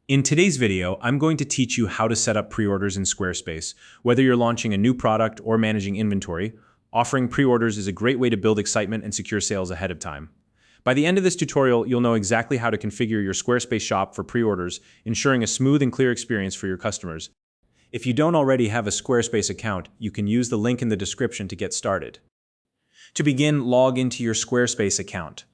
In today's video, I'm going to teach you how to set up pre-orders in Squarespace. Whether you're launching a new product or managing inventory, offering pre-orders is a great way to build excitement and secure sales ahead of time. By the end of this tutorial, you'll know exactly how to configure your Squarespace shop for pre-orders, ensuring a smooth and clear experience for your customers. If you don't already have a Squarespace account, you can use the link in the description to get started. To begin, log into your Squarespace account.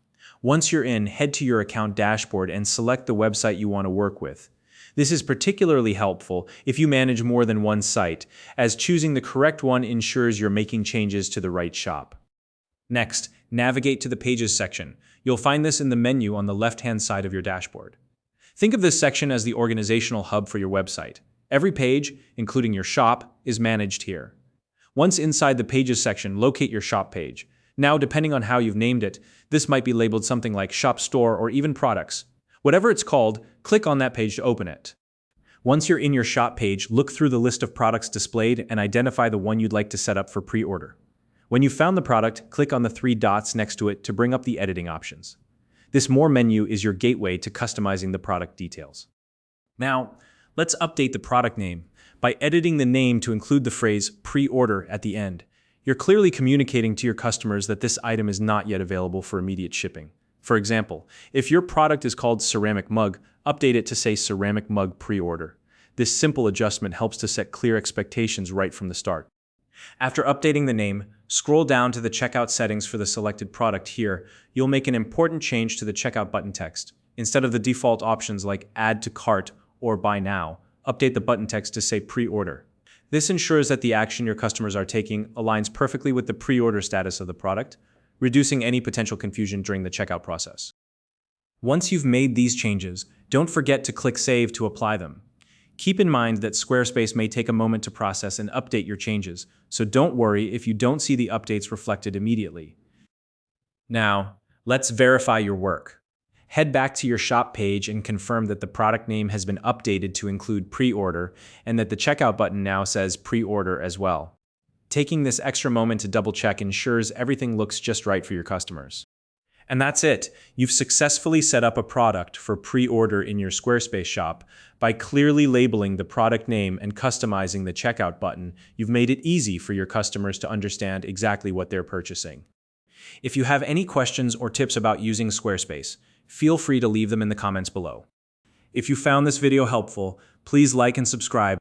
Once you're in, head to your account dashboard and select the website you want to work with. This is particularly helpful if you manage more than one site, as choosing the correct one ensures you're making changes to the right shop. Next, navigate to the Pages section. You'll find this in the menu on the left-hand side of your dashboard. Think of this section as the organizational hub for your website. Every page, including your shop, is managed here. Once inside the Pages section, locate your shop page. Now, depending on how you've named it, this might be labeled something like Shop Store or even Products. Whatever it's called, click on that page to open it. Once you're in your shop page, look through the list of products displayed and identify the one you'd like to set up for pre-order. When you've found the product, click on the three dots next to it to bring up the editing options. This More menu is your gateway to customizing the product details. Now, let's update the product name by editing the name to include the phrase pre-order at the end. You're clearly communicating to your customers that this item is not yet available for immediate shipping. For example, if your product is called ceramic mug, update it to say ceramic mug pre-order. This simple adjustment helps to set clear expectations right from the start. After updating the name, scroll down to the checkout settings for the selected product. Here, you'll make an important change to the checkout button text. Instead of the default options like add to cart or buy now, update the button text to say pre-order. This ensures that the action your customers are taking aligns perfectly with the pre-order status of the product, reducing any potential confusion during the checkout process. Once you've made these changes, don't forget to click Save to apply them. Keep in mind that Squarespace may take a moment to process and update your changes, so don't worry if you don't see the updates reflected immediately. Now, let's verify your work. Head back to your shop page and confirm that the product name has been updated to include pre-order and that the checkout button now says pre-order as well. Taking this extra moment to double-check ensures everything looks just right for your customers. And that's it. You've successfully set up a product for pre-order in your Squarespace shop. By clearly labeling the product name and customizing the checkout button, you've made it easy for your customers to understand exactly what they're purchasing. If you have any questions or tips about using Squarespace, feel free to leave them in the comments below. If you found this video helpful, please like and subscribe.